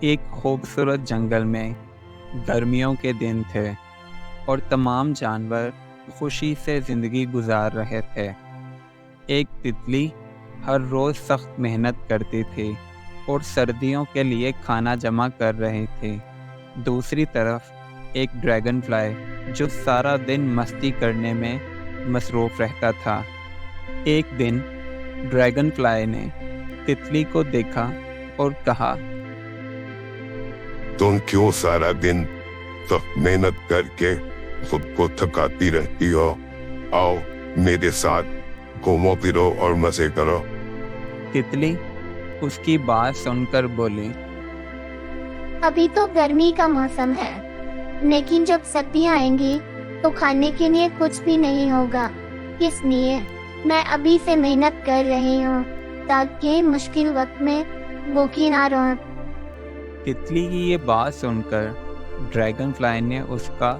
एक खूबसूरत जंगल में गर्मियों के दिन थे और तमाम जानवर खुशी से ज़िंदगी गुजार रहे थे। एक तितली हर रोज़ सख्त मेहनत करती थी और सर्दियों के लिए खाना जमा कर रही थी। दूसरी तरफ एक ड्रैगन फ्लाई जो सारा दिन मस्ती करने में मसरूफ़ रहता था। एक दिन ड्रैगन फ्लाई ने तितली को देखा और कहा, तुम क्यों सारा दिन सख्त मेहनत करके खुद को थकाती रहती हो? आओ मेरे साथ घूमो फिरो और मजे करो। तितली उसकी बात सुनकर बोली, अभी तो गर्मी का मौसम है, लेकिन जब सर्दियाँ आएंगी तो खाने के लिए कुछ भी नहीं होगा। इसलिए मैं अभी से मेहनत कर रही हूँ ताकि मुश्किल वक्त में भूखी ना रहूं। तितली की ये बात सुनकर ड्रैगन फ्लाई ने उसका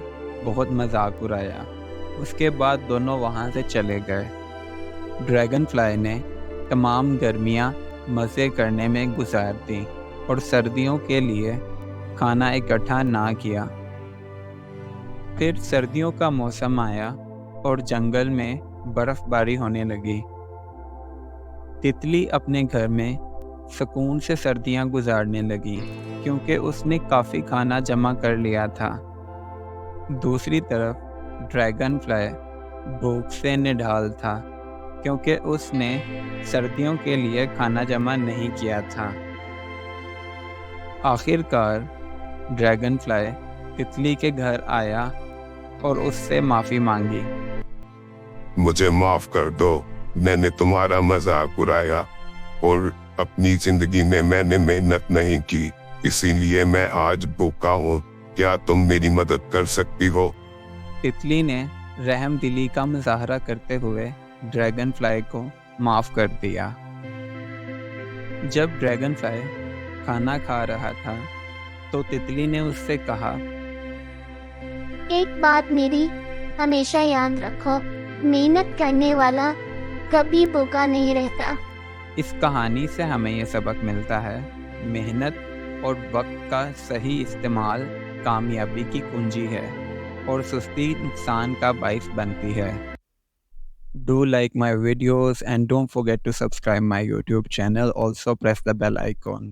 बहुत मजाक उड़ाया। उसके बाद दोनों वहाँ से चले गए। ड्रैगन फ्लाई ने तमाम गर्मियाँ मज़े करने में गुजार दी और सर्दियों के लिए खाना इकट्ठा ना किया। फिर सर्दियों का मौसम आया और जंगल में बर्फबारी होने लगी। तितली अपने घर में सुकून से सर्दियां गुजारने लगी क्योंकि उसने काफ़ी खाना जमा कर लिया था। दूसरी तरफ ड्रैगन फ्लाई भूख से निढाल था क्योंकि उसने सर्दियों के लिए खाना जमा नहीं किया था। आखिरकार ड्रैगन फ्लाई तितली के घर आया और उससे माफ़ी मांगी। मुझे माफ कर दो, मैंने तुम्हारा मजाक उड़ाया और अपनी जिंदगी में मैंने मेहनत नहीं की, इसीलिए मैं आज भूखा हूँ। क्या तुम मेरी मदद कर सकती हो? तितली ने रहम दिली का मुजाहरा करते हुए ड्रैगन फ्लाई को माफ़ कर दिया। जब ड्रैगन फ्लाई खाना खा रहा था तो तितली ने उससे कहा, एक बात मेरी हमेशा याद रखो, मेहनत करने वाला कभी भूखा नहीं रहता। इस कहानी से हमें ये सबक मिलता है, मेहनत और वक्त का सही इस्तेमाल कामयाबी की कुंजी है और सुस्ती नुकसान का बाइस बनती है। Do like my videos and don't forget to subscribe my YouTube channel. Also press the bell icon.